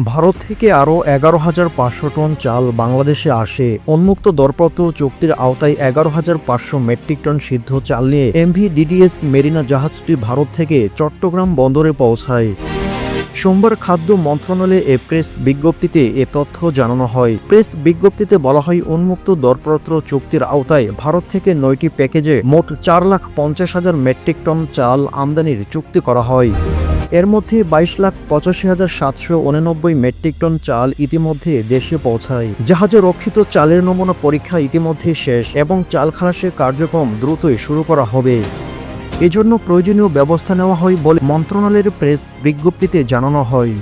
ভারত থেকে আরও 11,500 টন চাল বাংলাদেশে আসে। উন্মুক্ত দরপত্র চুক্তির আওতায় 11,500 মেট্রিক টন সিদ্ধ চাল নিয়ে এমভি-ডিডিএস মেরিনা জাহাজটি ভারত থেকে চট্টগ্রাম বন্দরে পৌঁছায়। সোমবার খাদ্য মন্ত্রণালয়ে প্রেস বিজ্ঞপ্তিতে এ তথ্য জানানো হয়। প্রেস বিজ্ঞপ্তিতে বলা হয়, উন্মুক্ত দরপত্র চুক্তির আওতায় ভারত থেকে 9টি প্যাকেজে মোট 4,50,000 মেট্রিক টন চাল আমদানির চুক্তি করা হয়। এর মধ্যে 22,85,789 মেট্রিক টন চাল ইতিমধ্যে দেশে পৌঁছায়। জাহাজে রক্ষিত চালের নমুনা পরীক্ষা ইতিমধ্যে শেষ এবং চাল খালাসের কার্যক্রম দ্রুতই শুরু করা হবে। এজন্য প্রয়োজনীয় ব্যবস্থা নেওয়া হয় বলে মন্ত্রণালয়ের প্রেস বিজ্ঞপ্তিতে জানানো হয়।